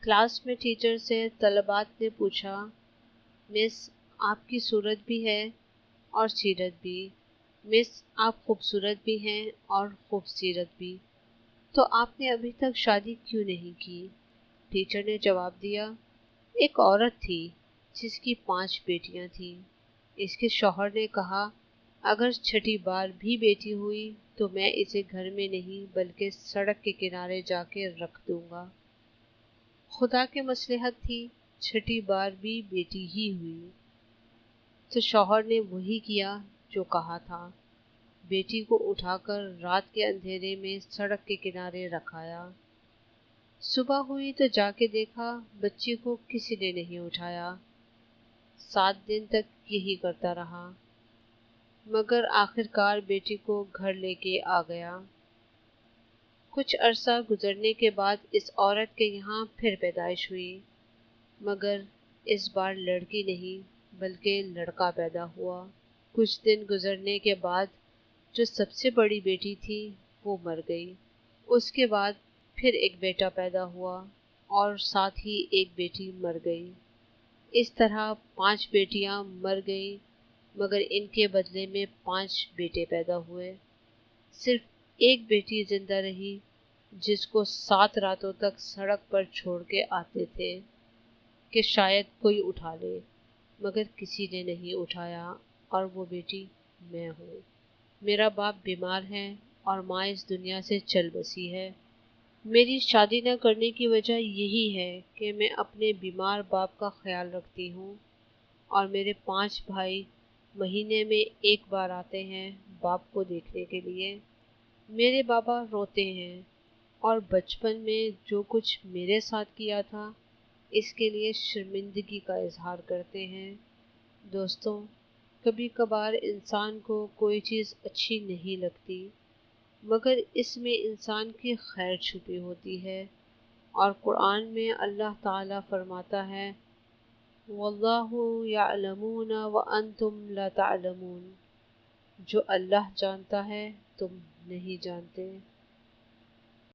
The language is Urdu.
کلاس میں ٹیچر سے طلبات نے پوچھا، مس آپ کی صورت بھی ہے اور سیرت بھی، مس آپ خوبصورت بھی ہیں اور خوبصیرت بھی، تو آپ نے ابھی تک شادی کیوں نہیں کی؟ ٹیچر نے جواب دیا، ایک عورت تھی جس کی 5 بیٹیاں تھیں۔ اس کے شوہر نے کہا، اگر چھٹی بار بھی بیٹی ہوئی تو میں اسے گھر میں نہیں بلکہ سڑک کے کنارے جا کے رکھ دوں گا۔ خدا کی مصلحت تھی، چھٹی بار بھی بیٹی ہی ہوئی تو شوہر نے وہی کیا جو کہا تھا، بیٹی کو اٹھا کر رات کے اندھیرے میں سڑک کے کنارے رکھایا۔ صبح ہوئی تو جا کے دیکھا بچی کو کسی نے نہیں اٹھایا۔ 7 دن تک یہی کرتا رہا، مگر آخرکار بیٹی کو گھر لے کے آ گیا۔ کچھ عرصہ گزرنے کے بعد اس عورت کے یہاں پھر پیدائش ہوئی، مگر اس بار لڑکی نہیں بلکہ لڑکا پیدا ہوا۔ کچھ دن گزرنے کے بعد جو سب سے بڑی بیٹی تھی وہ مر گئی۔ اس کے بعد پھر ایک بیٹا پیدا ہوا اور ساتھ ہی ایک بیٹی مر گئی۔ اس طرح 5 بیٹیاں مر گئیں، مگر ان کے بدلے میں 5 بیٹے پیدا ہوئے۔ صرف ایک بیٹی زندہ رہی جس کو 7 راتوں تک سڑک پر چھوڑ کے آتے تھے کہ شاید کوئی اٹھا لے، مگر کسی نے نہیں اٹھایا، اور وہ بیٹی میں ہوں۔ میرا باپ بیمار ہے اور ماں اس دنیا سے چل بسی ہے۔ میری شادی نہ کرنے کی وجہ یہی ہے کہ میں اپنے بیمار باپ کا خیال رکھتی ہوں، اور میرے 5 بھائی مہینے میں ایک بار آتے ہیں باپ کو دیکھنے کے لیے۔ میرے بابا روتے ہیں اور بچپن میں جو کچھ میرے ساتھ کیا تھا اس کے لیے شرمندگی کا اظہار کرتے ہیں۔ دوستوں، کبھی کبھار انسان کو کوئی چیز اچھی نہیں لگتی، مگر اس میں انسان کی خیر چھپی ہوتی ہے، اور قرآن میں اللہ تعالیٰ فرماتا ہے، واللہ یعلمون وانتم لا تعلمون، جو اللہ جانتا ہے تم نہیں جانتے۔